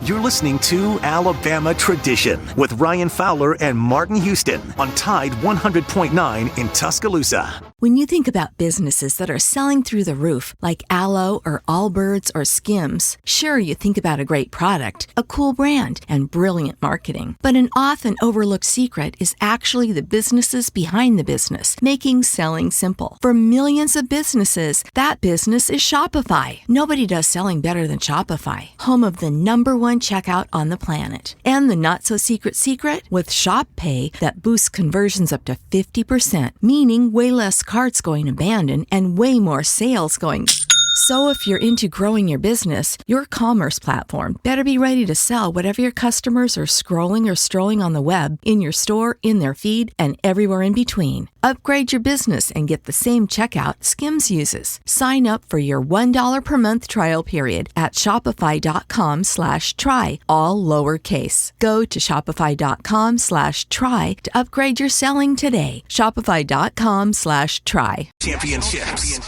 You're listening to Alabama Tradition with Ryan Fowler and Martin Houston on Tide 100.9 in Tuscaloosa. When you think about businesses that are selling through the roof, like Aloe or Allbirds or Skims, sure, you think about a great product, a cool brand, and brilliant marketing. But an often overlooked secret is actually the businesses behind the business, making selling simple. For millions of businesses, that business is Shopify. Nobody does selling better than Shopify, home of the #1 checkout on the planet. And the not-so-secret secret? With Shop Pay that boosts conversions up to 50%, meaning way less carts going abandoned and way more sales going. So if you're into growing your business, your commerce platform better be ready to sell whatever your customers are scrolling or strolling on the web, in your store, in their feed, and everywhere in between. Upgrade your business and get the same checkout Skims uses. Sign up for your $1 per month trial period at shopify.com/try, all lowercase. Go to shopify.com/try to upgrade your selling today. Shopify.com/try. Championships.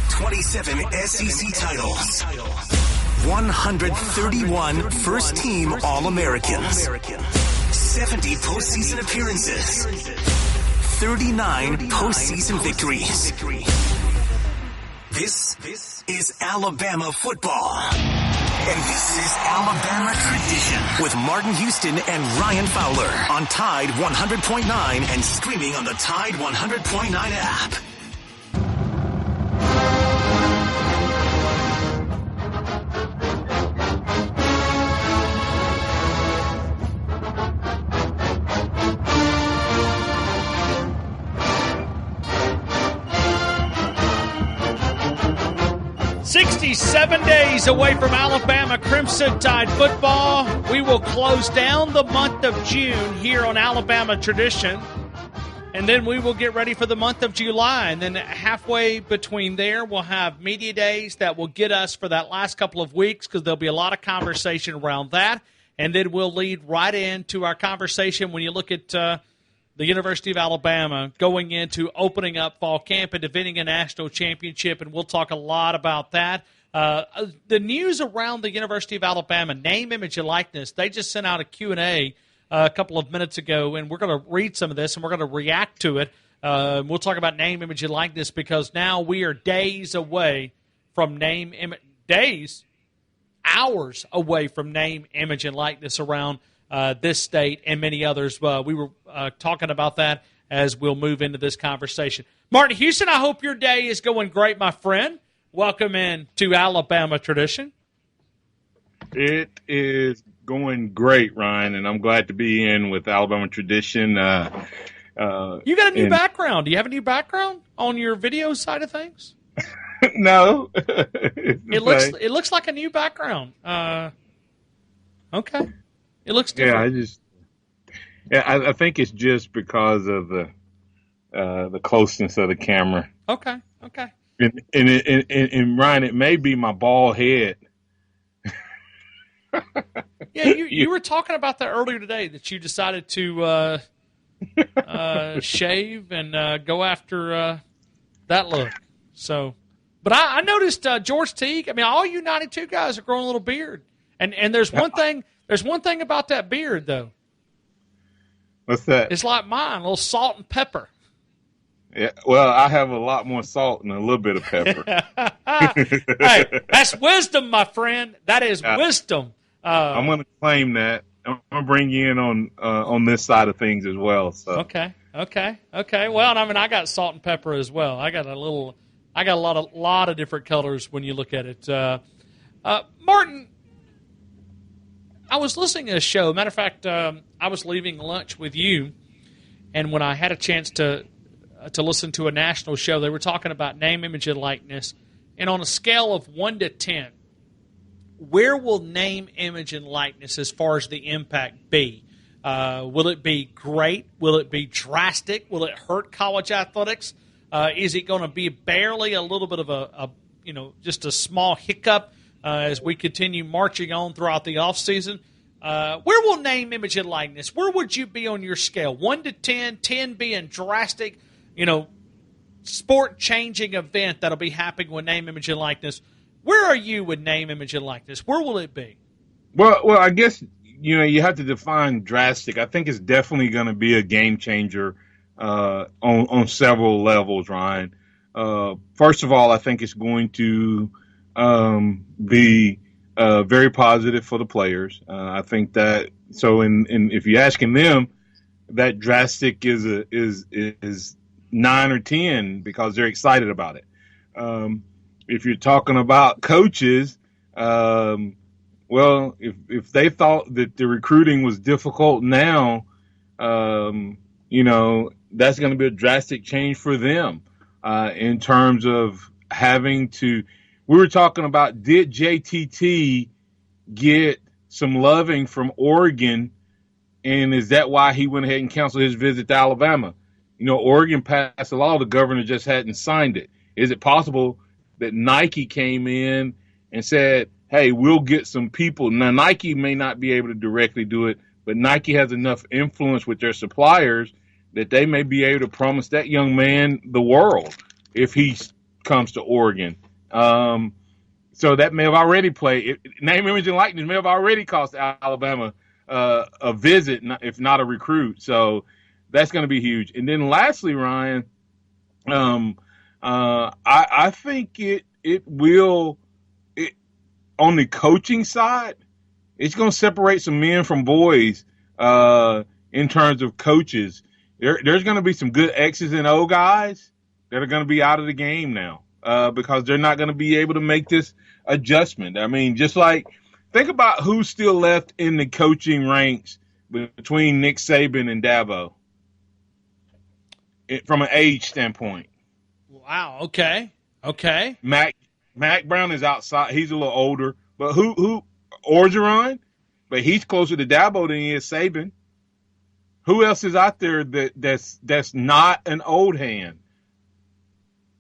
27 SEC titles, 131 first-team All-Americans, 70 postseason appearances, 39 postseason victories. This is Alabama football. And this is Alabama Tradition with Martin Houston and Ryan Fowler on Tide 100.9 and streaming on the Tide 100.9 app. "67 days away from Alabama Crimson Tide football. We will close down the month of June here on Alabama Tradition, and then we will get ready for the month of July. And then halfway between there, we'll have media days that will get us for that last couple of weeks because there'll be a lot of conversation around that. And then we'll lead right into our conversation when you look at the University of Alabama going into opening up fall camp and defending a national championship, and we'll talk a lot about that. The news around the University of Alabama, name, image, and likeness, they just sent out a Q&A a couple of minutes ago, and we're going to read some of this, and we're going to react to it. We'll talk about name, image, and likeness because now we are days away from hours away from name, image, and likeness around this state and many others. We were talking about that as we'll move into this conversation. Martin Houston, I hope your day is going great, my friend. Welcome in to Alabama Tradition. It is going great, Ryan, and I'm glad to be in with Alabama Tradition. You got a new background. Do you have a new background on your video side of things? No. It looks like a new background. Okay. It looks different. I think it's just because of the closeness of the camera. Okay. And Ryan, it may be my bald head. Yeah, you were talking about that earlier today, that you decided to shave and go after that look. So, but I noticed George Teague. I mean, all you 92 guys are growing a little beard, and there's one thing. There's one thing about that beard, though. What's that? It's like mine, a little salt and pepper. Yeah, well, I have a lot more salt and a little bit of pepper. Hey, that's wisdom, my friend. That is wisdom. I'm going to claim that. I'm going to bring you in on this side of things as well. So. Okay. Well, I mean, I got salt and pepper as well. I got a lot of different colors when you look at it. Martin, I was listening to a show. Matter of fact, I was leaving lunch with you, and when I had a chance to listen to a national show, they were talking about name, image, and likeness. And on a scale of 1 to 10, where will name, image, and likeness as far as the impact be? Will it be great? Will it be drastic? Will it hurt college athletics? Is it going to be barely a little bit of just a small hiccup as we continue marching on throughout the offseason? Where will name, image, and likeness? Where would you be on your scale? 1 to 10, 10 being drastic, sport-changing event that'll be happening with name, image, and likeness. Where are you with name, image, and likeness? Where will it be? Well, I guess you have to define drastic. I think it's definitely going to be a game changer on several levels, Ryan. First of all, I think it's going to be very positive for the players. I think that so. In if you're asking them, that drastic is 9 or 10 because they're excited about it. If you're talking about coaches, well, if they thought that the recruiting was difficult now, that's going to be a drastic change for them in terms of having to. We were talking about, did JTT get some loving from Oregon, and is that why he went ahead and canceled his visit to Alabama? Oregon passed a law, the governor just hadn't signed it. Is it possible that Nike came in and said, hey, we'll get some people? Now, Nike may not be able to directly do it, but Nike has enough influence with their suppliers that they may be able to promise that young man the world if he comes to Oregon. So that may have already played. Name, image, and likeness may have already cost Alabama a visit, if not a recruit. So that's going to be huge. And then lastly, Ryan, I think it will on the coaching side, it's going to separate some men from boys in terms of coaches. There's going to be some good X's and O guys that are going to be out of the game now because they're not going to be able to make this adjustment. I mean, just like think about who's still left in the coaching ranks between Nick Saban and Dabo from an age standpoint. Wow. Okay. Mac Brown is outside. He's a little older, but who Orgeron? But he's closer to Dabo than he is Saban. Who else is out there that's not an old hand?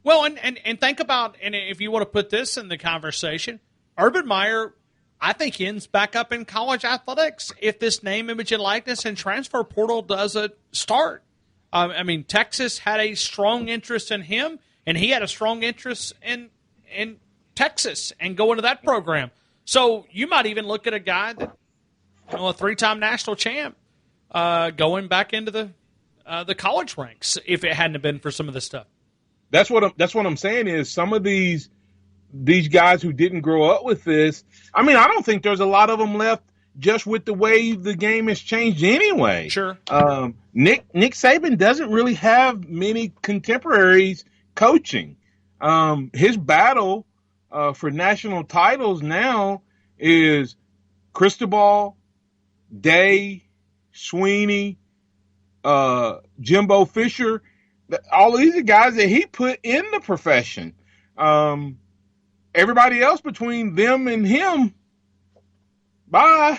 Well, and think about, and if you want to put this in the conversation, Urban Meyer, I think, ends back up in college athletics if this name, image, and likeness and transfer portal doesn't start. I mean, Texas had a strong interest in him, and he had a strong interest in Texas and going to that program. So you might even look at a guy that, a 3-time national champ, going back into the college ranks if it hadn't been for some of this stuff. That's what I'm saying is some of these guys who didn't grow up with this. I mean, I don't think there's a lot of them left just with the way the game has changed anyway. Sure. Nick Saban doesn't really have many contemporaries coaching. His battle for national titles now is Cristobal, Day, Sweeney, Jimbo Fisher. All of these are guys that he put in the profession. Everybody else between them and him, bye,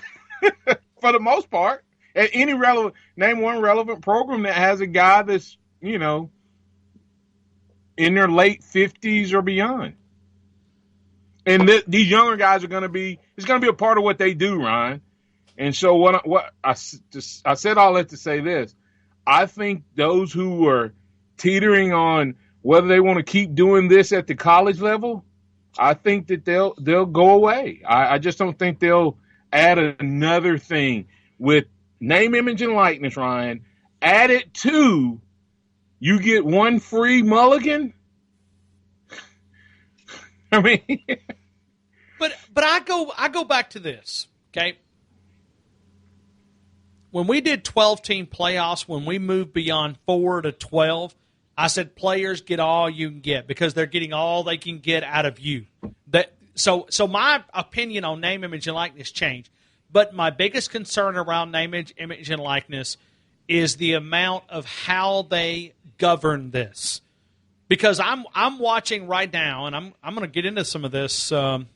for the most part. At any name one relevant program that has a guy that's, in their late 50s or beyond. And these younger guys it's going to be a part of what they do, Ryan. And so I said all that to say this. I think those who are teetering on whether they want to keep doing this at the college level, I think that they'll go away. I just don't think they'll add another thing with name, image, and likeness, Ryan. Add it to you get one free mulligan. I mean, but I go back to this, okay? When we did 12-team playoffs, when we moved beyond 4 to 12, I said players get all you can get because they're getting all they can get out of you. So my opinion on name, image, and likeness changed. But my biggest concern around name, image, and likeness is the amount of how they govern this. Because I'm watching right now, and I'm going to get into some of this, some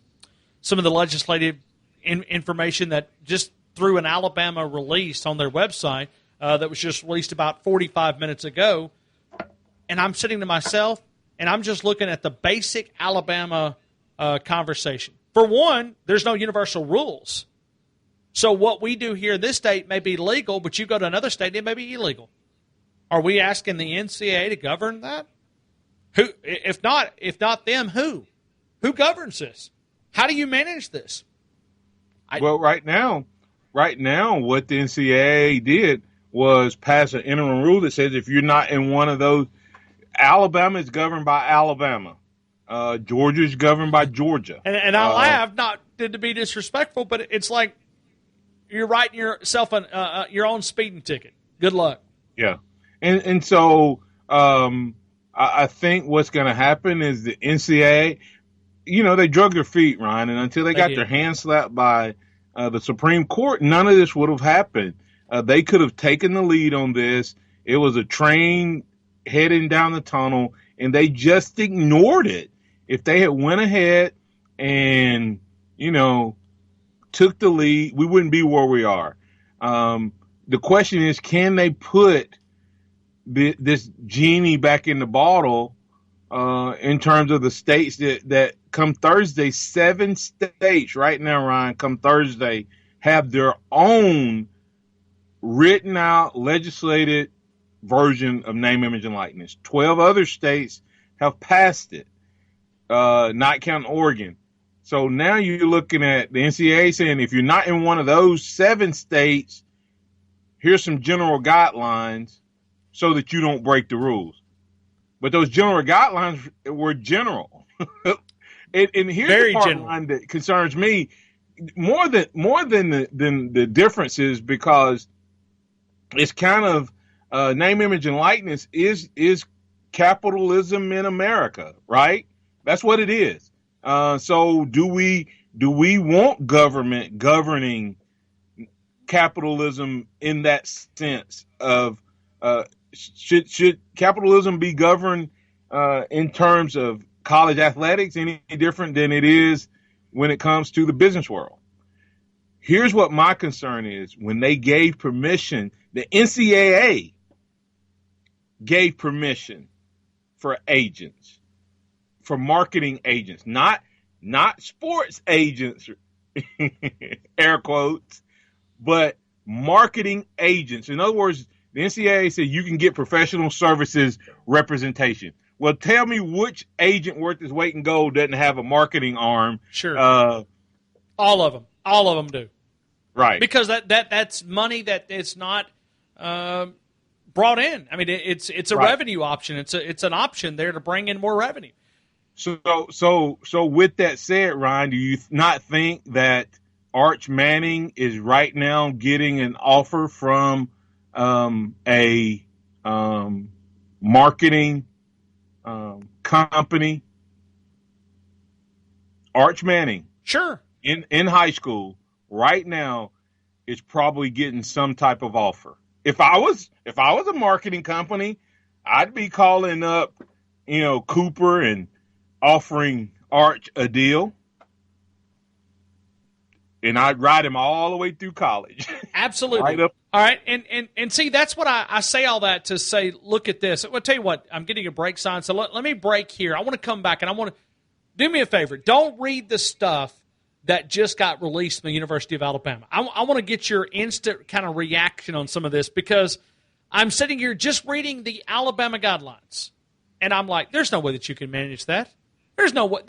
of the legislative information that just through an Alabama release on their website that was just released about 45 minutes ago. And I'm sitting to myself, and I'm just looking at the basic Alabama conversation. For one, there's no universal rules. So what we do here in this state may be legal, but you go to another state, it may be illegal. Are we asking the NCAA to govern that? Who, if not them, who? Who governs this? How do you manage this? Well, right now, what the NCAA did was pass an interim rule that says if you're not in one of those, Alabama is governed by Alabama. Georgia is governed by Georgia. And I laugh, not to be disrespectful, but it's like you're writing yourself your own speeding ticket. Good luck. Yeah. And so I think what's going to happen is the NCAA, they drug their feet, Ryan, and until they got their hands slapped by the Supreme Court, none of this would have happened. They could have taken the lead on this. It was a train heading down the tunnel, and they just ignored it. If they had went ahead and, took the lead, we wouldn't be where we are. The question is, can they put this genie back in the bottle in terms of the states that come Thursday? 7 states right now, Ryan, come Thursday, have their own written out, legislated version of name, image, and likeness. 12 other states have passed it, not counting Oregon. So now you're looking at the NCAA saying if you're not in one of those 7 states, here's some general guidelines so that you don't break the rules. But those general guidelines were general. and here's Very the part general. line that concerns me more than the differences, because it's kind of name, image, and likeness is capitalism in America, right? That's what it is. So do we want government governing capitalism in that sense of should capitalism be governed in terms of college athletics any different than it is when it comes to the business world? Here's what my concern is. When they gave permission, the NCAA gave permission for agents, for marketing agents, not sports agents, air quotes, but marketing agents. In other words, the NCAA said you can get professional services representation. Well, tell me which agent worth his weight in gold doesn't have a marketing arm. Sure. All of them do. Right. Because that's money that is not brought in. I mean, it's a Right. revenue option. It's an option there to bring in more revenue. So with that said, Ryan, do you not think that Arch Manning is right now getting an offer from a marketing company? Arch Manning, Sure. in high school right now, is probably getting some type of offer. If I was a marketing company, I'd be calling up, Cooper and offering Arch a deal, and I'd ride him all the way through college. Absolutely. Right up. All right, and see, that's what I say all that to say, look at this. I'll tell you what, I'm getting a break sign, so let me break here. I want to come back, and I want to do me a favor. Don't read the stuff that just got released from the University of Alabama. I want to get your instant kind of reaction on some of this, because I'm sitting here just reading the Alabama guidelines, and I'm like, there's no way that you can manage that. There's no way.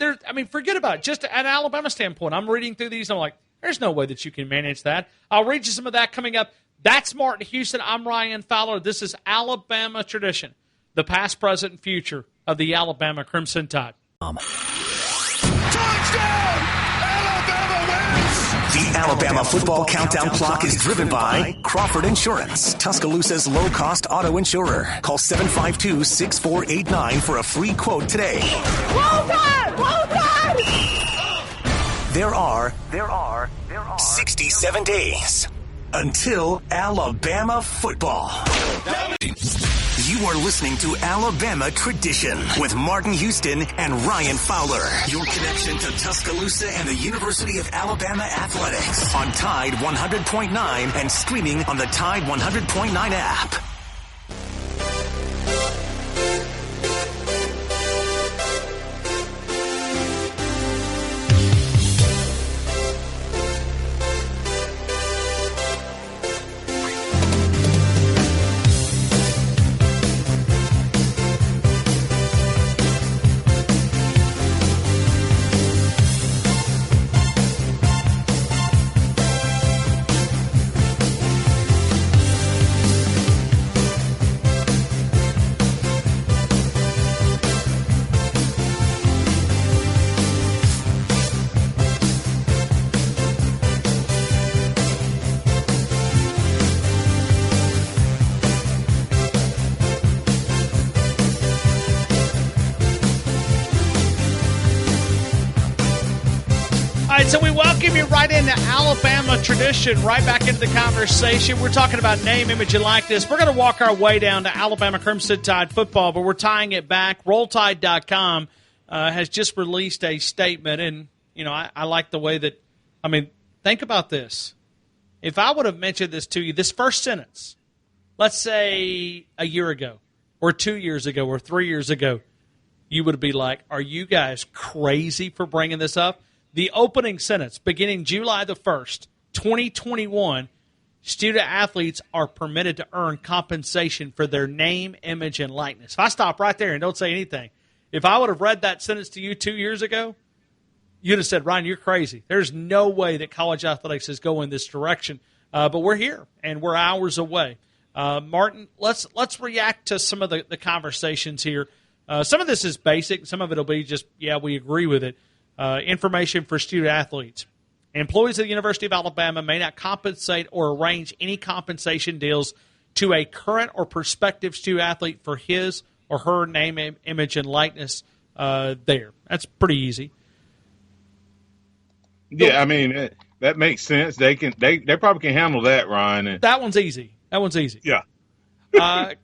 Forget about it. Just at an Alabama standpoint, I'm reading through these, and I'm like, there's no way that you can manage that. I'll read you some of that coming up. That's Martin Houston. I'm Ryan Fowler. This is Alabama Tradition, the past, present, and future of the Alabama Crimson Tide. The Alabama football countdown clock is driven by Crawford Insurance, Tuscaloosa's low-cost auto insurer. Call 752-6489 for a free quote today. Roll Tide! Roll Tide! There are 67 days until Alabama football. You are listening to Alabama Tradition with Martin Houston and Ryan Fowler. Your connection to Tuscaloosa and the University of Alabama athletics on Tide 100.9 and streaming on the Tide 100.9 app. So we welcome you right into Alabama tradition, right back into the conversation. We're talking about name, image, and likeness. We're going to walk our way down to Alabama Crimson Tide football, but we're tying it back. RollTide.com has just released a statement, and, you know, I like the way that, I mean, think about this. If I would have mentioned this to you, this first sentence, let's say a year ago or 2 years ago or 3 years ago, you would be like, are you guys crazy for bringing this up? The opening sentence, beginning July the 1st, 2021, student-athletes are permitted to earn compensation for their name, image, and likeness. If I stop right there and don't say anything, if I would have read that sentence to you 2 years ago, you'd have said, Ryan, you're crazy. There's no way that college athletics is going this direction. But we're here, and we're hours away. Martin, let's react to some of the conversations here. Some of this is basic. Some of it will be just, yeah, we agree with it. Information for student-athletes. Employees of the University of Alabama may not compensate or arrange any compensation deals to a current or prospective student-athlete for his or her name, image, and likeness there. That's pretty easy. Yeah, I mean, that makes sense. They probably can handle that, Ryan. That one's easy. Yeah.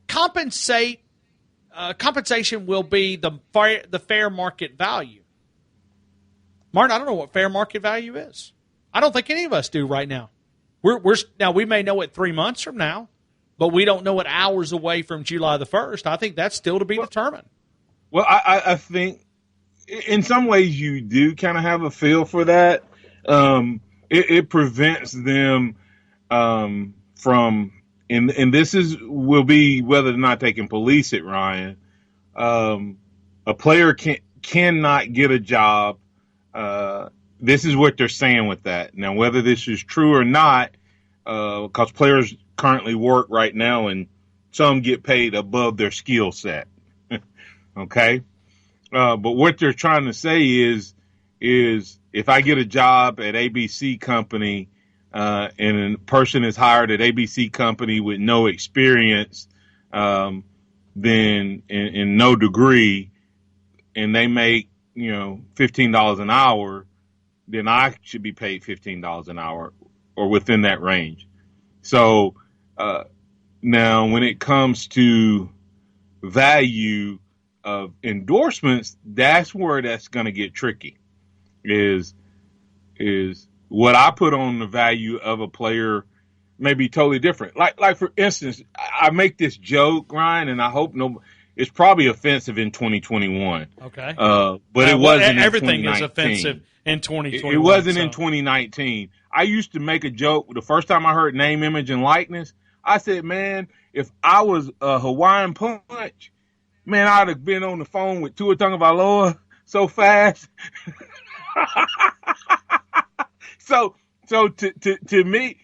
Compensation will be the fair market value. Martin, I don't know what fair market value is. I don't think any of us do right now. Now we may know it 3 months from now, but we don't know it hours away from July the 1st. I think that's still to be determined. Well, I think in some ways you do kind of have a feel for that. It prevents them from, and this will be whether or not they can police it, Ryan. A player cannot get a job. This is what they're saying with that. Now, whether this is true or not, because players currently work right now and some get paid above their skill set. Okay? But what they're trying to say is if I get a job at ABC Company and a person is hired at ABC Company with no experience, then in no degree, and they make, $15 an hour, then I should be paid $15 an hour or within that range. So now when it comes to value of endorsements, that's where that's going to get tricky. Is what I put on the value of a player may be totally different. Like for instance, I make this joke, Ryan, and I hope it's probably offensive in 2021. Okay. But it wasn't. Everything is offensive in 2021. It wasn't in 2019. I used to make a joke. The first time I heard name, image, and likeness, I said, man, if I was a Hawaiian Punch, man, I'd have been on the phone with Tua Tagovailoa so fast. So to me,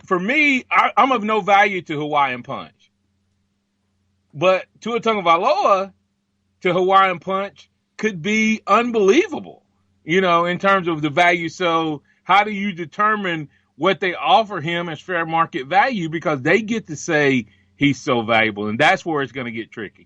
for me, I'm of no value to Hawaiian Punch. But Tua Tagovailoa to Hawaiian Punch could be unbelievable, in terms of the value. So how do you determine what they offer him as fair market value? Because they get to say he's so valuable, and that's where it's going to get tricky.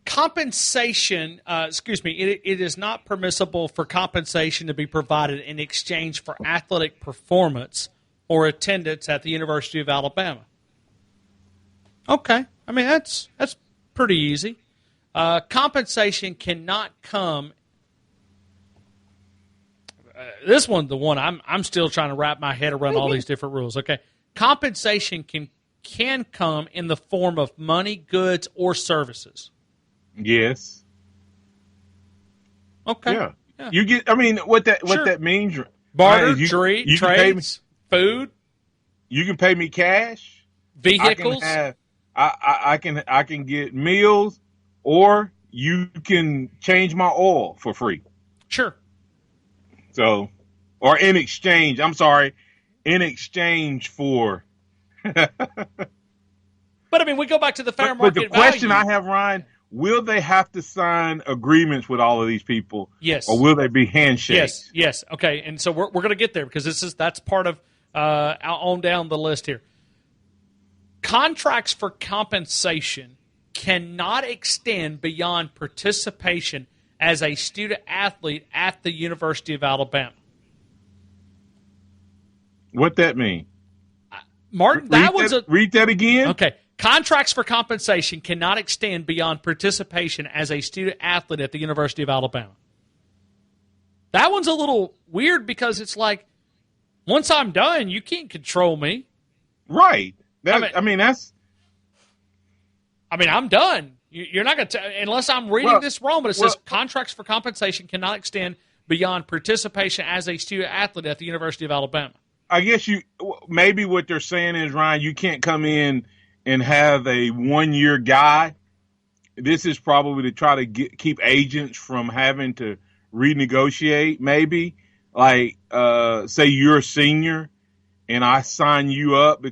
Compensation, it is not permissible for compensation to be provided in exchange for athletic performance or attendance at the University of Alabama. Okay. I mean, that's pretty easy. Compensation cannot come. This one, the one I'm still trying to wrap my head around all these different rules. Okay, compensation can come in the form of money, goods, or services. Yes. Okay. Yeah. You get. I mean, what that means? Barter, trades, food. You can pay me cash. Vehicles. I can get meals, or you can change my oil for free. Sure. So, or in exchange for. But I mean, we go back to the fair market value. But the question I have, Ryan, will they have to sign agreements with all of these people? Yes. Or will they be handshakes? Yes. Okay, and so we're going to get there because that's part of on down the list here. Contracts for compensation cannot extend beyond participation as a student athlete at the University of Alabama. What that mean? Martin, read that again. Okay. Contracts for compensation cannot extend beyond participation as a student athlete at the University of Alabama. That one's a little weird because it's like, once I'm done, you can't control me. Right. I'm done. You're not going to, unless I'm reading this wrong, but it says contracts for compensation cannot extend beyond participation as a student athlete at the University of Alabama. I guess maybe what they're saying is, Ryan, you can't come in and have a 1-year guy. This is probably to try to keep agents from having to renegotiate, maybe. Like, say you're a senior and I sign you up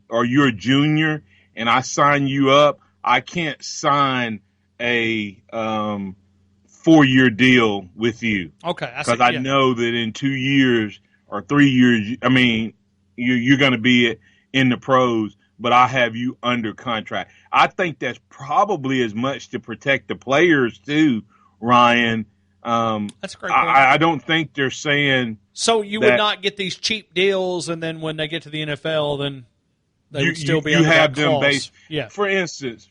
or you're a junior and I sign you up. I can't sign a 4-year deal with you. Okay. Because I know that in 2 years or 3 years, you're going to be in the pros, but I have you under contract. I think that's probably as much to protect the players too, Ryan. That's a great point. I don't think they're saying. So you would not get these cheap deals, and then when they get to the NFL, then they would still be under that clause. You have them based. Yeah. For instance,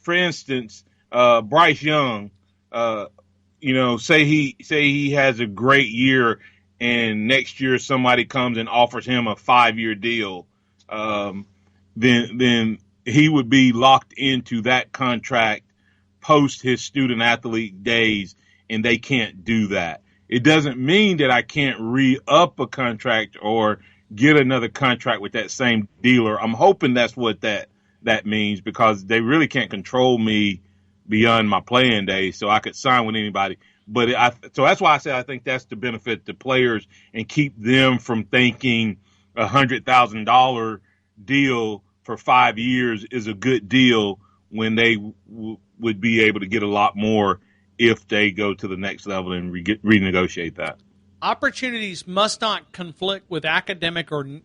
Bryce Young. Say he has a great year, and next year somebody comes and offers him a 5-year deal. Then he would be locked into that contract post his student athlete days, and they can't do that. It doesn't mean that I can't re-up a contract or get another contract with that same dealer. I'm hoping that's what that means, because they really can't control me beyond my playing days, so I could sign with anybody. So that's why I said I think that's to benefit the players and keep them from thinking $100,000 deal for 5 years is a good deal when they would be able to get a lot more if they go to the next level and renegotiate that. Opportunities must not conflict with academic or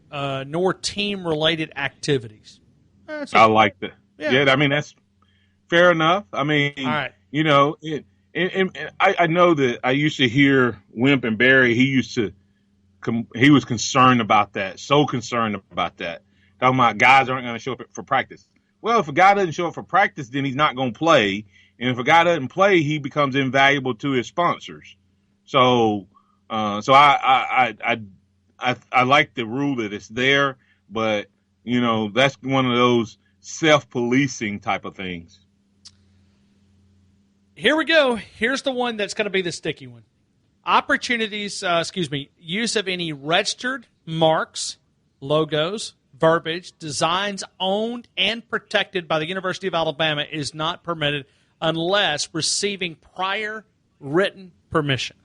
nor team-related activities. I like that. Yeah, that's fair enough. All right. And I know that I used to hear Wimp and Barry. He was concerned about that. So concerned about that. Talking about guys aren't going to show up for practice. Well, if a guy doesn't show up for practice, then he's not going to play. And if a guy doesn't play, he becomes invaluable to his sponsors. So I like the rule that it's there, but that's one of those self-policing type of things. Here we go. Here's the one that's going to be the sticky one. Use of any registered marks, logos, verbiage, designs owned and protected by the University of Alabama is not permitted unless receiving prior written permission.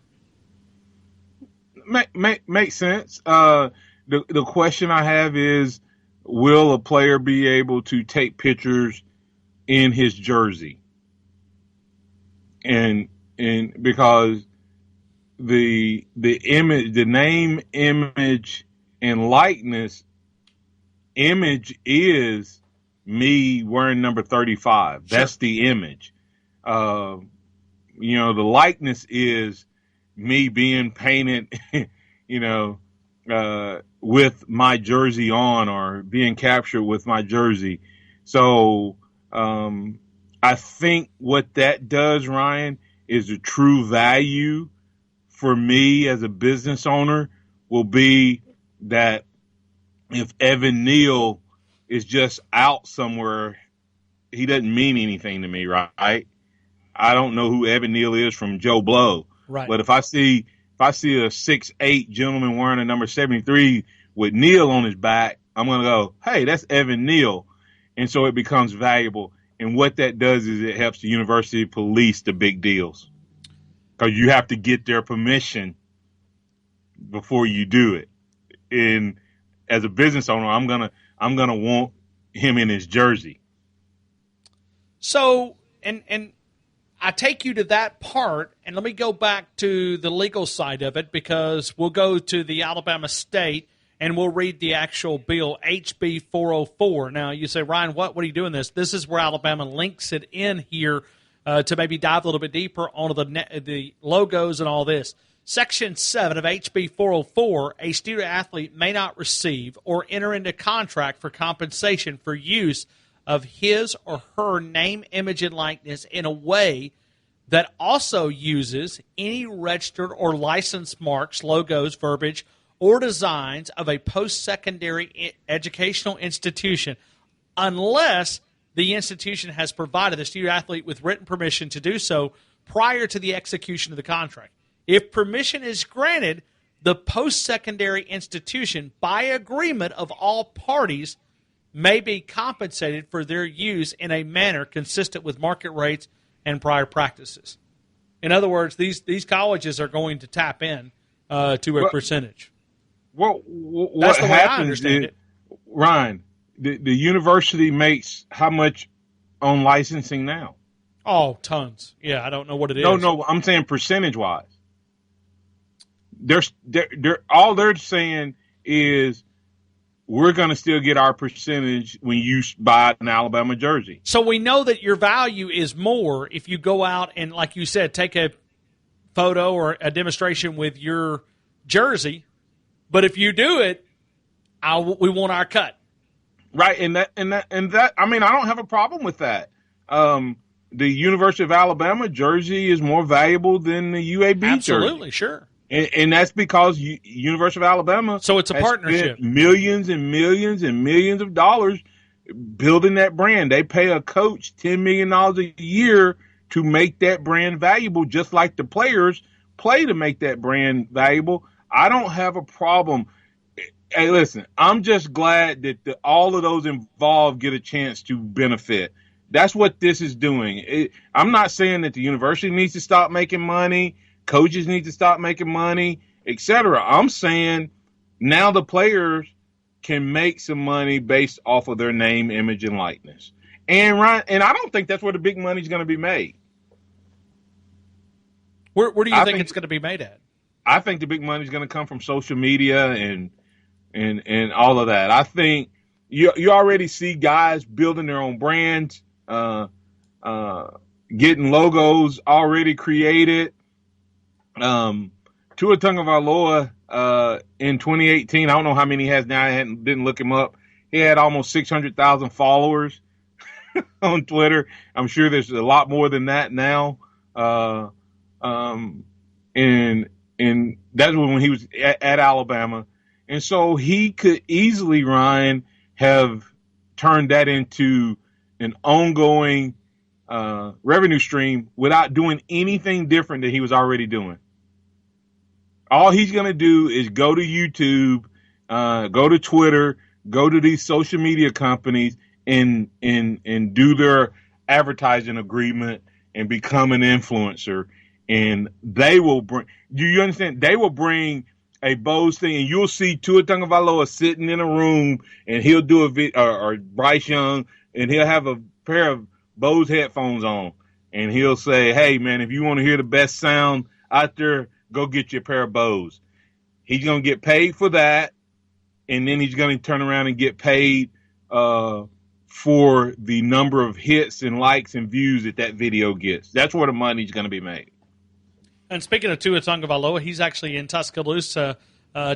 Makes sense. The question I have is, will a player be able to take pictures in his jersey? And because the image, the name, image, and likeness, image is me wearing number 35. Sure. That's the image. The likeness is me being painted, with my jersey on or being captured with my jersey. So I think what that does, Ryan, is the true value for me as a business owner will be that if Evan Neal is just out somewhere, he doesn't mean anything to me, right? I don't know who Evan Neal is from Joe Blow. Right. But if I see a 6'8" gentleman wearing a number 73 with Neal on his back, I'm going to go, hey, that's Evan Neal. And so it becomes valuable. And what that does is it helps the university police the big deals, because you have to get their permission before you do it. And as a business owner, I'm gonna want him in his jersey. So, and I take you to that part, and let me go back to the legal side of it, because we'll go to the Alabama State and we'll read the actual bill, HB 404. Now, you say, Ryan, what are you doing this? This is where Alabama links it in here to maybe dive a little bit deeper onto the logos and all this. Section 7 of HB 404, a student-athlete may not receive or enter into contract for compensation for use of his or her name, image, and likeness in a way that also uses any registered or licensed marks, logos, verbiage, or designs of a post-secondary educational institution unless the institution has provided the student-athlete with written permission to do so prior to the execution of the contract. If permission is granted, the post-secondary institution, by agreement of all parties, may be compensated for their use in a manner consistent with market rates and prior practices. In other words, these colleges are going to tap in to a percentage. Well, That's what the way I happens understand it. Ryan, the university makes how much on licensing now? Oh, tons. Yeah, I don't know what it is. No, I'm saying percentage-wise. All they're saying is we're going to still get our percentage when you buy an Alabama jersey. So we know that your value is more if you go out and, like you said, take a photo or a demonstration with your jersey. But if you do it, we want our cut. Right, and that. I mean, I don't have a problem with that. The University of Alabama jersey is more valuable than the UAB jersey. Absolutely, sure. And that's because University of Alabama. So it's a partnership. Spent millions and millions and millions of dollars building that brand. They pay a coach $10 million a year to make that brand valuable, just like the players play to make that brand valuable. I don't have a problem. Hey, listen, I'm just glad that all of those involved get a chance to benefit. That's what this is doing. I'm not saying that the university needs to stop making money, coaches need to stop making money, etc. I'm saying now the players can make some money based off of their name, image, and likeness. And I don't think that's where the big money is going to be made. Where do you think it's going to be made at? I think the big money is going to come from social media and all of that. I think you already see guys building their own brands, getting logos already created. Tua Tagovailoa in 2018, I don't know how many he has now. I didn't look him up. He had almost 600,000 followers on Twitter. I'm sure there's a lot more than that now. And that's when he was at Alabama. And so he could easily, Ryan, have turned that into an ongoing revenue stream without doing anything different than he was already doing. All he's going to do is go to YouTube, go to Twitter, go to these social media companies and do their advertising agreement and become an influencer. And they will bring – do you understand? They will bring a Bose thing, and you'll see Tua Tagovailoa sitting in a room, and he'll do a video, or Bryce Young, and he'll have a pair of Bose headphones on, and he'll say, hey, man, if you want to hear the best sound out there, go get you a pair of Bose. He's going to get paid for that, and then he's going to turn around and get paid for the number of hits and likes and views that video gets. That's where the money's going to be made. And speaking of Tua Tagovailoa, he's actually in Tuscaloosa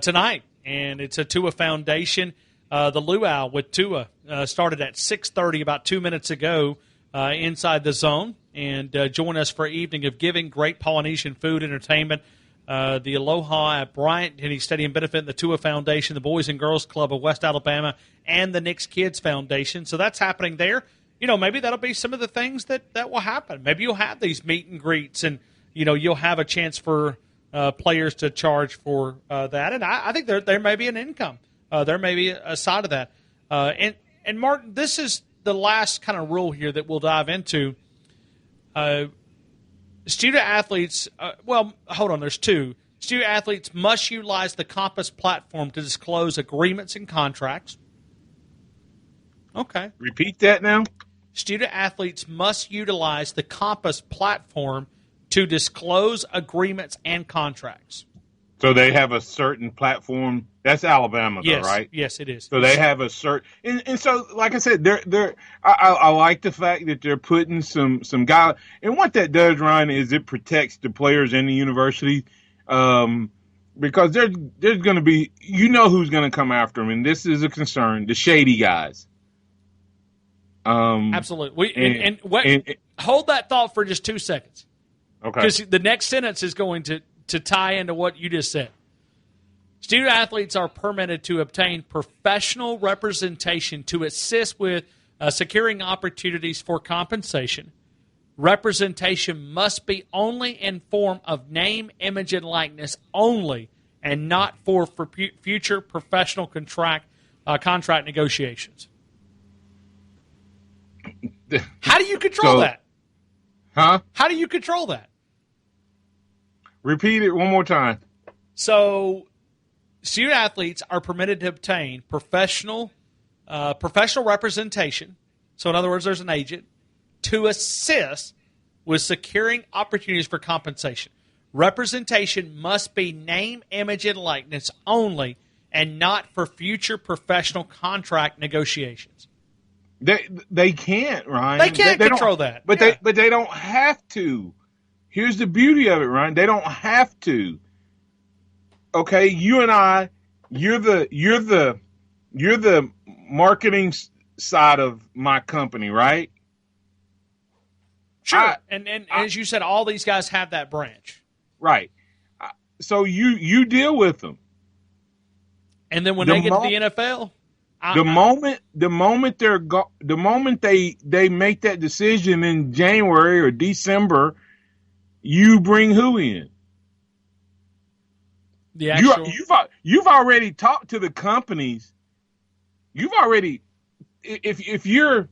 tonight, and it's a Tua Foundation. The Luau with Tua started at 6:30 about 2 minutes ago inside the zone, and join us for an evening of giving, great Polynesian food, entertainment. The Aloha at Bryant Denny Stadium benefit the Tua Foundation, the Boys and Girls Club of West Alabama, and the Knicks Kids Foundation. So that's happening there. You know, maybe that'll be some of the things that will happen. Maybe you'll have these meet and greets, and you'll have a chance for players to charge for that. And I think there may be an income. There may be a side of that. And Martin, this is the last kind of rule here that we'll dive into. Student athletes, hold on, there's two. Student athletes must utilize the Compass platform to disclose agreements and contracts. Okay. Repeat that now. Student athletes must utilize the Compass platform to disclose agreements and contracts. So they have a certain platform. That's Alabama, though, Yes, right? yes, it is. So they have a certain, and so like I said, I like the fact that they're putting some guy, and what that does, Ryan, is it protects the players in the university, because there's going to be, who's going to come after them, and this is a concern: the shady guys. Absolutely. Hold that thought for just 2 seconds. Okay. Because the next sentence is going to tie into what you just said. Student athletes are permitted to obtain professional representation to assist with securing opportunities for compensation. Representation must be only in form of name, image, and likeness only, and not for future professional contract negotiations. How do you control that? Huh? How do you control that? Repeat it one more time. So, student athletes are permitted to obtain professional representation. So, in other words, there's an agent to assist with securing opportunities for compensation. Representation must be name, image, and likeness only, and not for future professional contract negotiations. They can't, Ryan. They can't control that. But they don't have to. Here's the beauty of it, Ryan. They don't have to. Okay, you and I, you're the marketing side of my company, right? Sure. And as you said, all these guys have that branch. Right. So you deal with them. And then when they get to the NFL, the moment they make that decision in January or December, you bring who in? You've already talked to the companies. You've already, if you're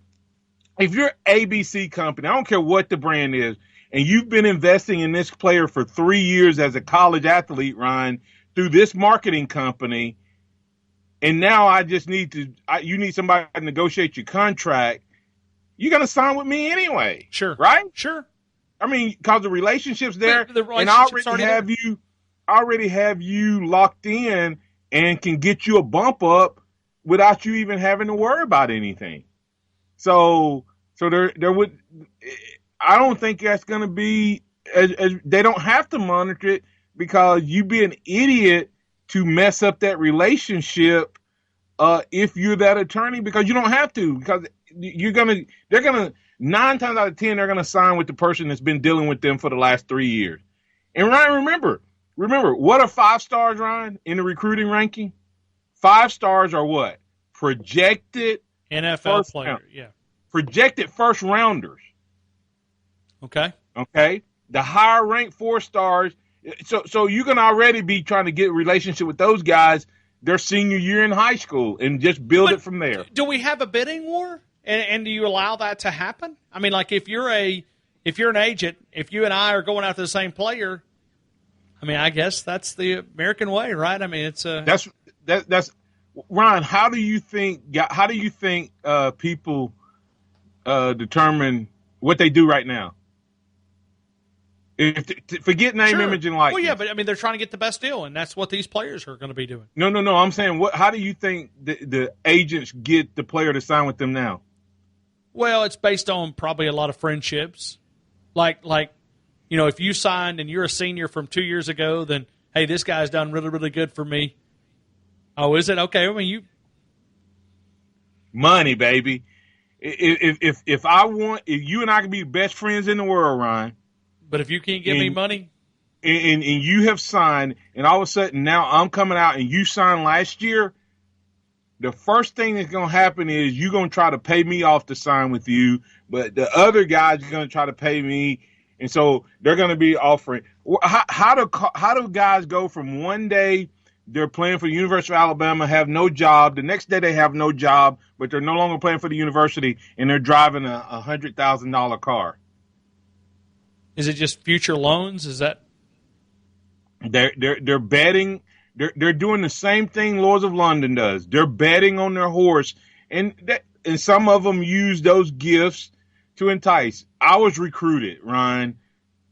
ABC company, I don't care what the brand is, and you've been investing in this player for 3 years as a college athlete, Ryan, through this marketing company, and now I just you need somebody to negotiate your contract, you're going to sign with me anyway. Sure. Right? Sure. I mean, because the relationship's there, the and I already have you locked in and can get you a bump up without you even having to worry about anything. So there would, I don't think that's going to be, as they don't have to monitor it, because you'd be an idiot to mess up that relationship if you're that attorney, because you don't have to, because they're going to 9 times out of 10, they're going to sign with the person that's been dealing with them for the last 3 years. And Ryan, remember, what are 5 stars, Ryan, in the recruiting ranking? 5 stars are what? Projected NFL player, yeah. Projected first rounders. Okay. The higher ranked 4 stars. So you're going to already be trying to get a relationship with those guys their senior year in high school and just build it from there. Do we have a bidding war? And do you allow that to happen? I mean, like if you're an agent, if you and I are going after the same player, I mean, I guess that's the American way, right? I mean, it's that's Ryan. How do you think people determine what they do right now? Forget name, image, and likeness. Well, yeah, but I mean, they're trying to get the best deal, and that's what these players are going to be doing. No. I'm saying, how do you think the agents get the player to sign with them now? Well, it's based on probably a lot of friendships. Like if you signed and you're a senior from 2 years ago, then, hey, this guy's done really, really good for me. Oh, is it? Okay. I mean, money, baby. If you and I can be best friends in the world, Ryan. But if you can't give me money. And you have signed, and all of a sudden now I'm coming out and you signed last year, the first thing that's going to happen is you're going to try to pay me off to sign with you, but the other guys are going to try to pay me, and so they're going to be offering. How do guys go from one day they're playing for the University of Alabama, have no job, the next day they have no job, but they're no longer playing for the university, and they're driving a $100,000 car? Is it just future loans? Is that they're betting? They're doing the same thing Lords of London does. They're betting on their horse, and some of them use those gifts to entice. I was recruited, Ryan,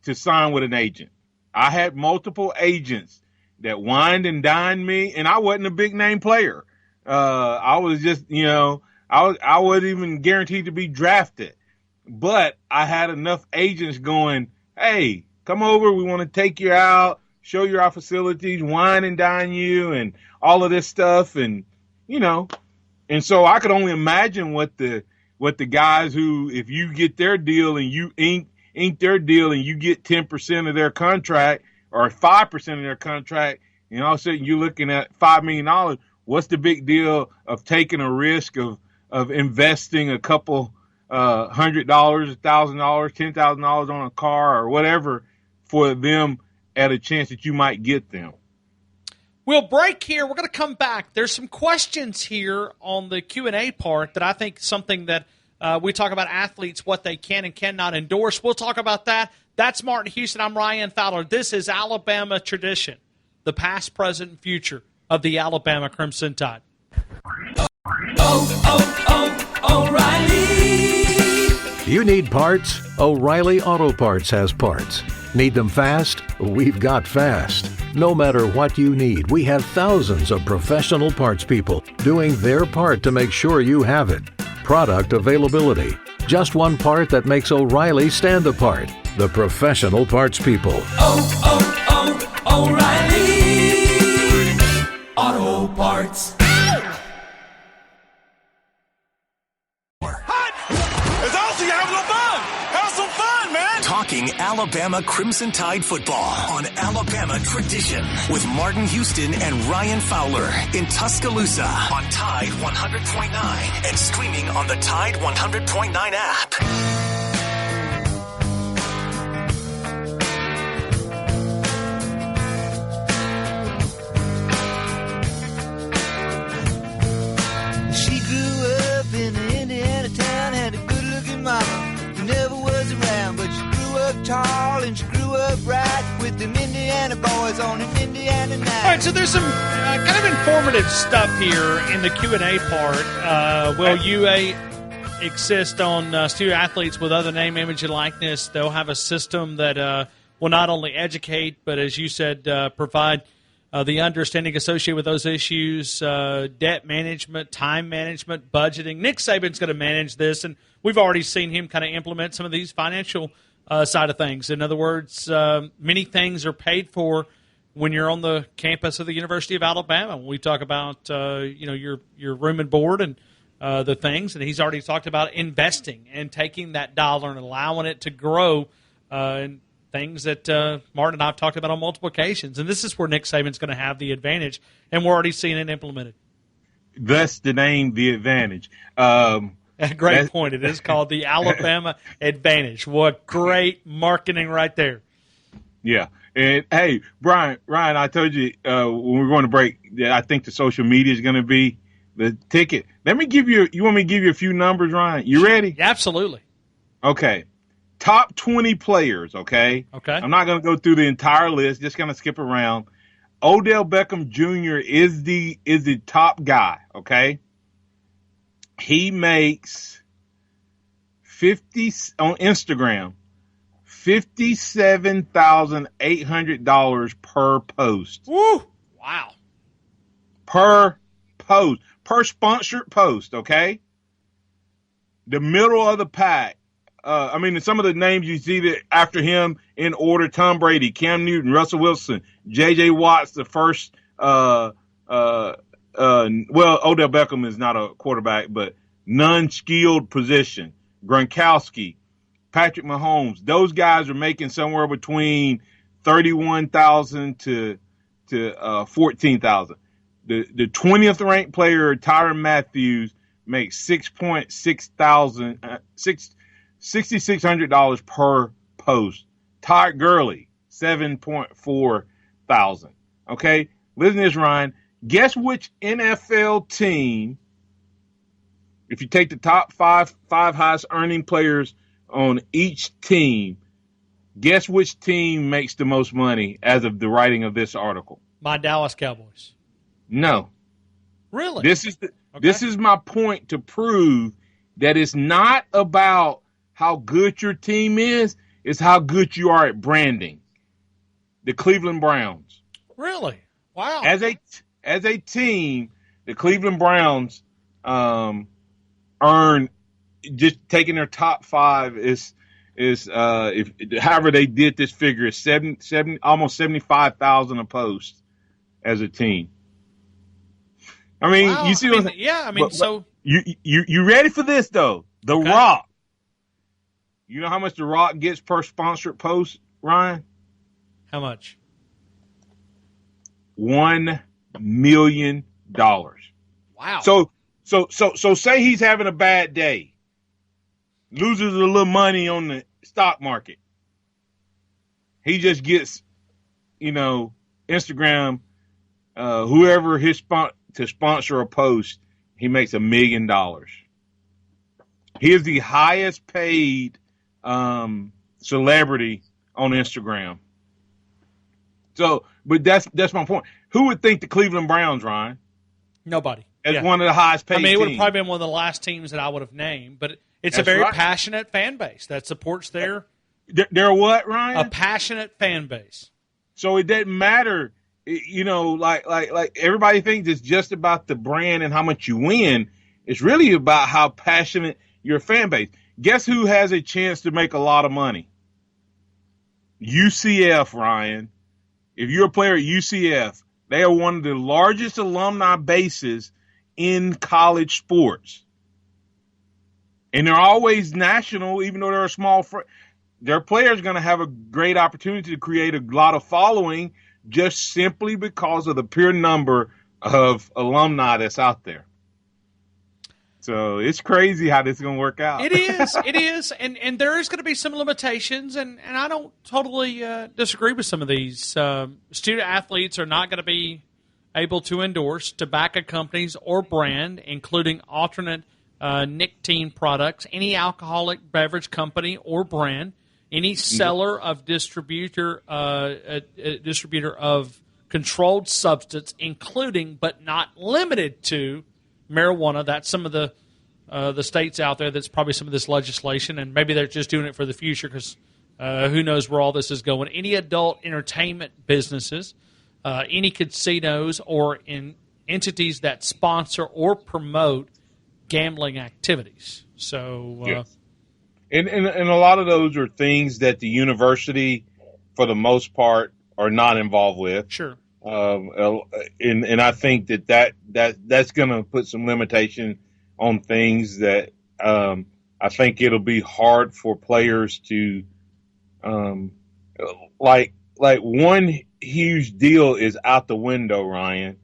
to sign with an agent. I had multiple agents that wined and dined me, and I wasn't a big name player. I was just, I wasn't even guaranteed to be drafted, but I had enough agents going, hey, come over. We want to take you out, show you our facilities, wine and dine you, and all of this stuff. And, and so I could only imagine what the guys who, if you get their deal and you ink their deal and you get 10% of their contract or 5% of their contract, and all of a sudden you're looking at $5 million. What's the big deal of taking a risk of investing a couple $100, $1,000, $10,000 on a car or whatever for them at a chance that you might get them? We'll break here. We're going to come back. There's some questions here on the Q&A part that I think something that we talk about athletes, what they can and cannot endorse. We'll talk about that. That's Martin Houston. I'm Ryan Fowler. This is Alabama Tradition, the past, present, and future of the Alabama Crimson Tide. O'Reilly. You need parts? O'Reilly Auto Parts has parts. Need them fast? We've got fast. No matter what you need, we have thousands of professional parts people doing their part to make sure you have it. Product availability. Just one part that makes O'Reilly stand apart. The professional parts people. O'Reilly Auto Parts. It's awesome. You having fun. Have some fun, man. Talking Alabama Crimson Tide football on Alabama Tradition with Martin Houston and Ryan Fowler in Tuscaloosa on Tide 100.9 and streaming on the Tide 100.9 app. She grew up in an Indiana town, had a good-looking mama who never was around, but she grew up tall and she grew up right with them Indiana boys on an Indiana night. All right, so there's some kind of informative stuff here in the Q&A part. Will UA exist on student athletes with other name, image, and likeness? They'll have a system that will not only educate, but as you said, provide the understanding associated with those issues, debt management, time management, budgeting. Nick Saban's going to manage this, and we've already seen him kind of implement some of these financial side of things. In other words, many things are paid for when you're on the campus of the University of Alabama. When we talk about your room and board and the things, and he's already talked about investing and taking that dollar and allowing it to grow and things that Martin and I have talked about on multiple occasions. And this is where Nick Saban's going to have the advantage, and we're already seeing it implemented. Thus the name, The Advantage. Great point. It is called the Alabama Advantage. What great marketing right there. Yeah. And, hey, Ryan, I told you when we were going to break that I think the social media is going to be the ticket. Let me give you – you want me to give you a few numbers, Ryan? You ready? Yeah, absolutely. Okay. Top 20 players, okay? Okay. I'm not going to go through the entire list, just going to skip around. Odell Beckham Jr. is the top guy, okay? He makes 50 on Instagram, $57,800 per post. Woo! Wow. Per post, per sponsored post, okay? The middle of the pack. Some of the names you see that after him in order: Tom Brady, Cam Newton, Russell Wilson, J.J. Watts, the first. Odell Beckham is not a quarterback, but non-skilled position. Gronkowski, Patrick Mahomes. Those guys are making somewhere between $31,000 to $14,000. The 20th ranked player, Tyrann Matthews, makes $6,600 per post. Todd Gurley, $7,400. Okay, listen to this, Ryan. Guess which NFL team, if you take the top five highest earning players on each team, guess which team makes the most money as of the writing of this article? My Dallas Cowboys. No. Really? This is my point to prove that it's not about how good your team is, it's how good you are at branding. The Cleveland Browns. Really? Wow. As a team, the Cleveland Browns earn, just taking their top 5 is if however they did this figure is almost 75,000 a post as a team. I mean, Wow. you see what you ready for this though? The Rock. You know how much The Rock gets per sponsored post, Ryan? How much? $1 million. Wow. So say he's having a bad day, loses a little money on the stock market. He just gets, Instagram, whoever to sponsor a post, he makes $1 million. He is the highest paid celebrity on Instagram. So, but that's my point. Who would think the Cleveland Browns, Ryan? Nobody. As one of the highest paid it would have teams. probably been one of the last teams that I would have named, but it's That's a very right. passionate fan base that supports their They're what, Ryan? a passionate fan base. So it doesn't matter, like everybody thinks it's just about the brand and how much you win. It's really about how passionate your fan base. Guess who has a chance to make a lot of money? UCF, Ryan. If you're a player at UCF, they are one of the largest alumni bases in college sports. And they're always national, even though they're a small their players are going to have a great opportunity to create a lot of following just simply because of the pure number of alumni that's out there. So it's crazy how this is going to work out. It is, and there is going to be some limitations, and I don't totally disagree with some of these. Student athletes are not going to be able to endorse tobacco companies or brand, including alternate nicotine products, any alcoholic beverage company or brand, any seller of distributor of controlled substance, including but not limited to marijuana. That's some of the states out there that's probably some of this legislation, and maybe they're just doing it for the future because who knows where all this is going. Any adult entertainment businesses, any casinos or entities that sponsor or promote gambling activities. So, yes. And a lot of those are things that the university, for the most part, are not involved with. Sure. And I think that's going to put some limitation on things that I think it'll be hard for players to like one huge deal is out the window, Ryan.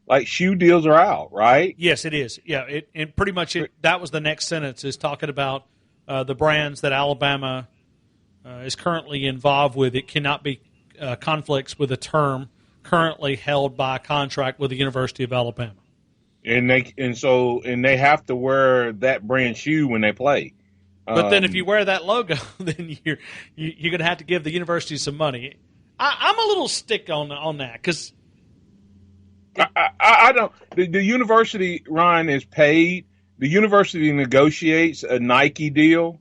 Like shoe deals are out, right? Yes, it is. Yeah, and pretty much that was the next sentence is talking about the brands that Alabama is currently involved with. It cannot be conflicts with a term currently held by a contract with the University of Alabama. And they have to wear that brand shoe when they play. But then if you wear that logo, then you're going to have to give the university some money. I'm a little stick on that because I don't. The university, Ryan, is paid. The university negotiates a Nike deal.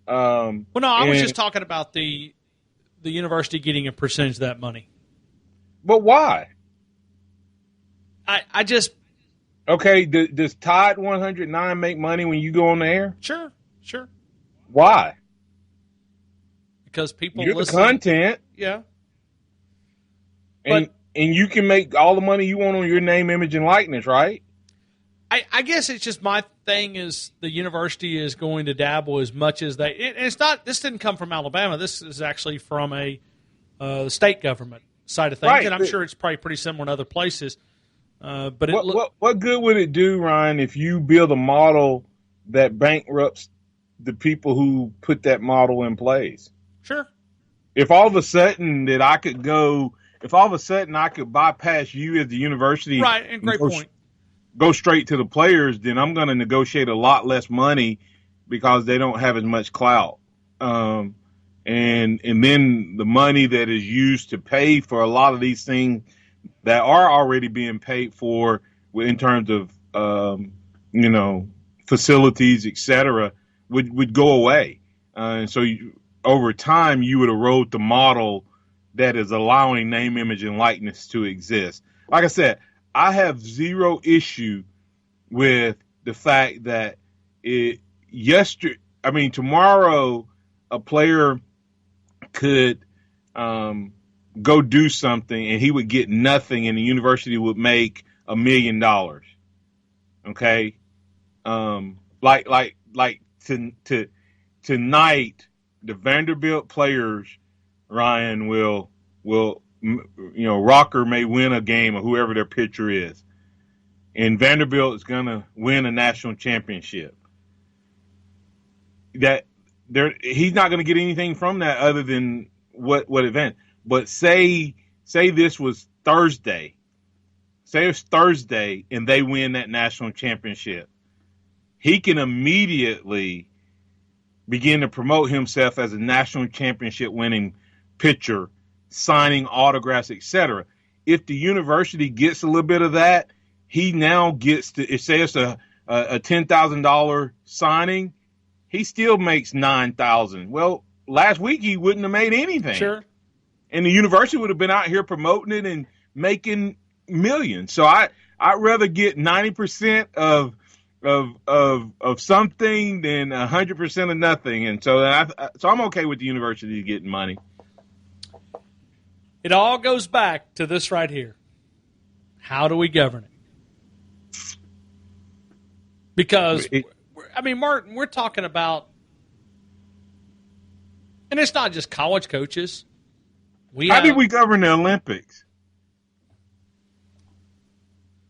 Well, no, I was just talking about the university getting a percentage of that money. But why? I just. Okay, does Tide 109 make money when you go on the air? Sure. Why? Because people You're listen. The content. Yeah. And you can make all the money you want on your name, image, and likeness, right? I guess it's just my thing is the university is going to dabble as much as they. And it's not. This didn't come from Alabama. This is actually from a state government side of things, right. And I'm sure it's probably pretty similar in other places. But what good would it do, Ryan, if you build a model that bankrupts the people who put that model in place? Sure. If all of a sudden I could bypass you as the university, right? And great point. Go straight to the players, then I'm going to negotiate a lot less money because they don't have as much clout. And then the money that is used to pay for a lot of these things that are already being paid for in terms of, facilities, et cetera, would go away. And so over time, you would erode the model that is allowing name, image, and likeness to exist. like I said, I have zero issue with the fact that tomorrow a player could go do something and he would get nothing and the university would make $1 million. Okay. Tonight, the Vanderbilt players, Ryan, will Rocker may win a game or whoever their pitcher is. And Vanderbilt is going to win a national championship. He's not going to get anything from that other than what event. But say this was Thursday. Say it's Thursday and they win that national championship. He can immediately begin to promote himself as a national championship winning pitcher, signing autographs, etc. If the university gets a little bit of that, he now gets to, say it's a $10,000 signing, he still makes $9,000. Well, last week he wouldn't have made anything. Sure. And the university would have been out here promoting it and making millions. So I'd rather get 90% of something than 100% of nothing. And so I'm okay with the university getting money. It all goes back to this right here. How do we govern it? Because, Martin, we're talking about, and it's not just college coaches. How did we govern the Olympics?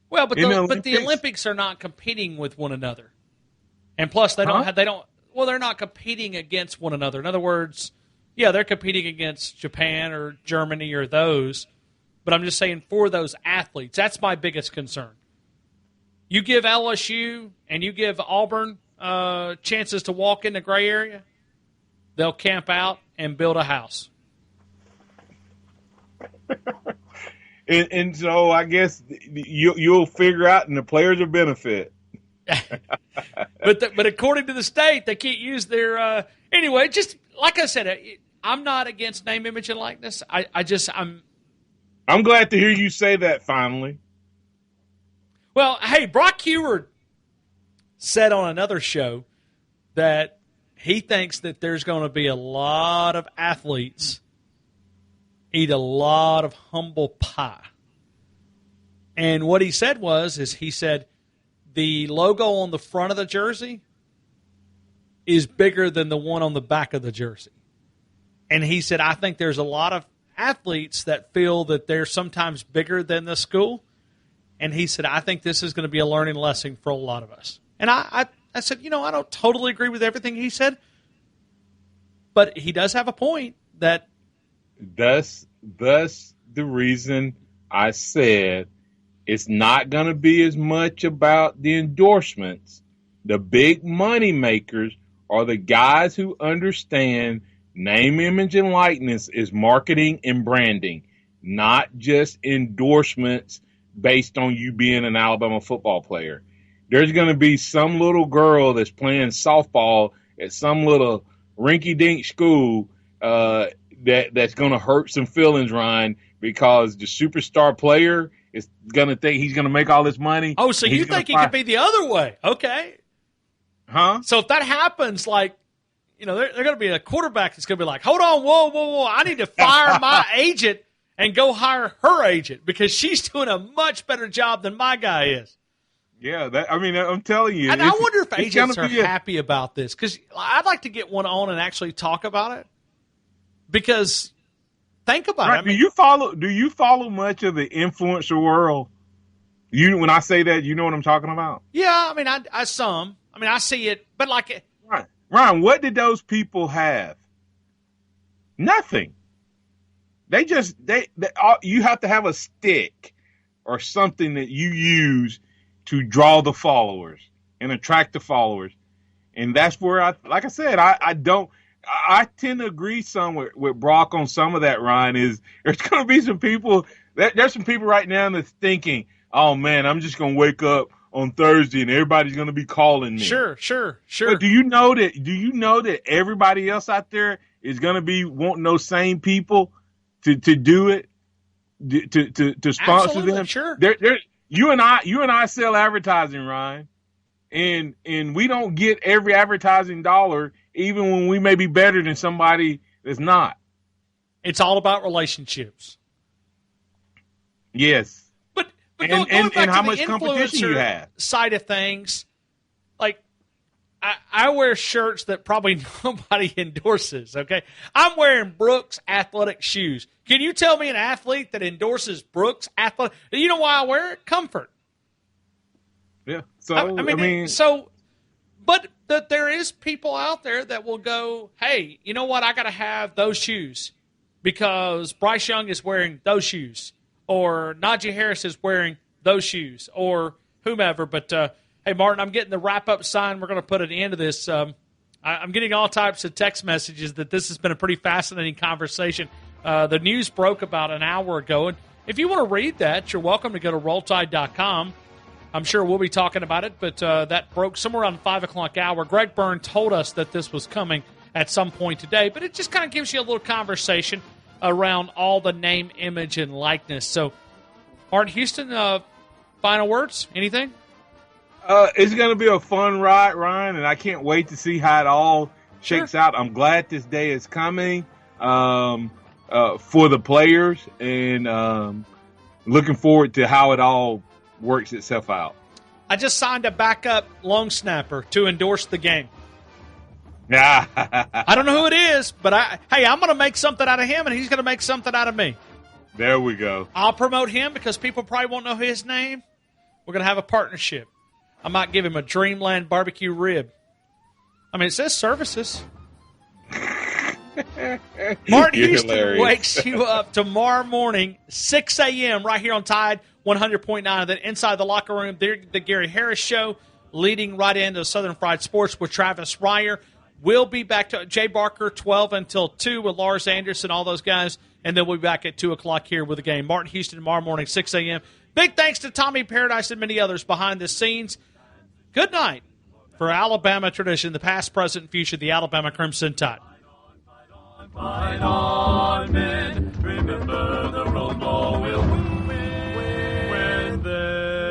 Well, but the Olympics are not competing with one another. And plus, they're not competing against one another. In other words, yeah, they're competing against Japan or Germany or those. But I'm just saying for those athletes, that's my biggest concern. You give LSU and you give Auburn chances to walk in the gray area, they'll camp out and build a house. And so I guess you'll figure out, and the players will benefit. But according to the state, they can't use their anyway. Just like I said, I'm not against name, image, and likeness. I'm glad to hear you say that finally. Well, hey, Brock Huard said on another show that he thinks that there's going to be a lot of athletes eat a lot of humble pie. And what he said he said the logo on the front of the jersey is bigger than the one on the back of the jersey. And he said, I think there's a lot of athletes that feel that they're sometimes bigger than the school. And he said, I think this is going to be a learning lesson for a lot of us. And I said, I don't totally agree with everything he said, but he does have a point that Thus the reason I said it's not going to be as much about the endorsements. The big money makers are the guys who understand name, image, and likeness is marketing and branding, not just endorsements based on you being an Alabama football player. There's going to be some little girl that's playing softball at some little rinky-dink school that's going to hurt some feelings, Ryan, because the superstar player is going to think he's going to make all this money. Oh, so you think it could be the other way. Okay. Huh? So if that happens, they're going to be a quarterback that's going to be like, hold on, whoa, I need to fire my agent and go hire her agent because she's doing a much better job than my guy is. Yeah, I'm telling you. And I wonder if agents are happy about this because I'd like to get one on and actually talk about it. Because think about it. Do you follow much of the influencer world? When I say that, you know what I'm talking about? Yeah, I see it, but Ryan, what did those people have? Nothing. You have to have a stick or something that you use to draw the followers and attract the followers. And that's where I tend to agree some with Brock on some of that, Ryan, is there's going to be some people there's some people right now that's thinking, oh man, I'm just going to wake up on Thursday and everybody's going to be calling me. Sure. But do you know that everybody else out there is going to be wanting those same people to do it? to sponsor Absolutely, them. sure. You and I sell advertising, Ryan, and we don't get every advertising dollar, even when we may be better than somebody that's not. It's all about relationships. Yes. But and going back how to much the competition you influencer have. side of things, like I wear shirts that probably nobody endorses, okay? I'm wearing Brooks athletic shoes. Can you tell me an athlete that endorses Brooks athletic? You know why I wear it? Comfort. Yeah. So, but there is people out there that will go, hey, you know what? I got to have those shoes because Bryce Young is wearing those shoes, or Najee Harris is wearing those shoes, or whomever. But, hey, Martin, I'm getting the wrap-up sign. We're going to put an end to this. I'm getting all types of text messages that this has been a pretty fascinating conversation. The news broke about an hour ago. And if you want to read that, you're welcome to go to rolltide.com. I'm sure we'll be talking about it, but that broke somewhere around the 5 o'clock hour. Greg Byrne told us that this was coming at some point today, but it just kind of gives you a little conversation around all the name, image, and likeness. So, Martin Houston, final words? Anything? It's going to be a fun ride, Ryan, and I can't wait to see how it all shakes out. I'm glad this day is coming for the players, and looking forward to how it all works itself out. I just signed a backup long snapper to endorse the game. I don't know who it is, but I'm going to make something out of him, and he's going to make something out of me. There we go. I'll promote him because people probably won't know his name. We're going to have a partnership. I might give him a Dreamland barbecue rib. I mean, it says services. Martin Houston wakes you up tomorrow morning, 6 a.m., right here on Tide 100.9. Then inside the locker room, the Gary Harris Show, leading right into Southern Fried Sports with Travis Reier. We'll be back to Jay Barker, 12 until 2 with Lars Anderson, all those guys. And then we'll be back at 2 o'clock here with the game. Martin Houston tomorrow morning, 6 a.m. Big thanks to Tommy Paradise and many others behind the scenes. Good night for Alabama tradition, the past, present, and future, the Alabama Crimson Tide. Fight on, men. Remember the Rose Bowl will win there.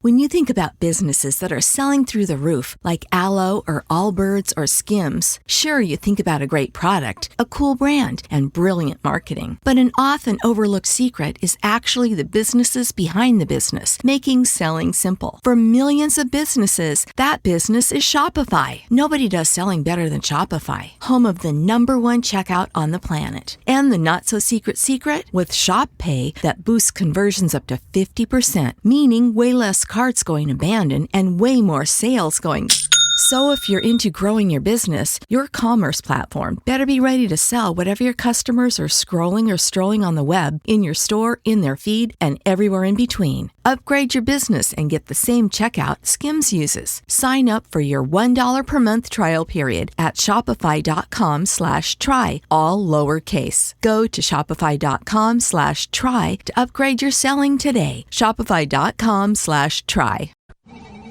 When you think about businesses that are selling through the roof, like Aloe or Allbirds or Skims, sure, you think about a great product, a cool brand, and brilliant marketing. But an often overlooked secret is actually the businesses behind the business, making selling simple. For millions of businesses, that business is Shopify. Nobody does selling better than Shopify, home of the #1 checkout on the planet. And the not-so-secret secret? With Shop Pay that boosts conversions up to 50%, meaning way less carts going abandoned and way more sales going. So if you're into growing your business, your commerce platform better be ready to sell whatever your customers are scrolling or strolling on the web, in your store, in their feed, and everywhere in between. Upgrade your business and get the same checkout Skims uses. Sign up for your $1 per month trial period at shopify.com/try, all lowercase. Go to shopify.com/try to upgrade your selling today. Shopify.com/try.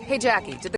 Hey, Jackie, did the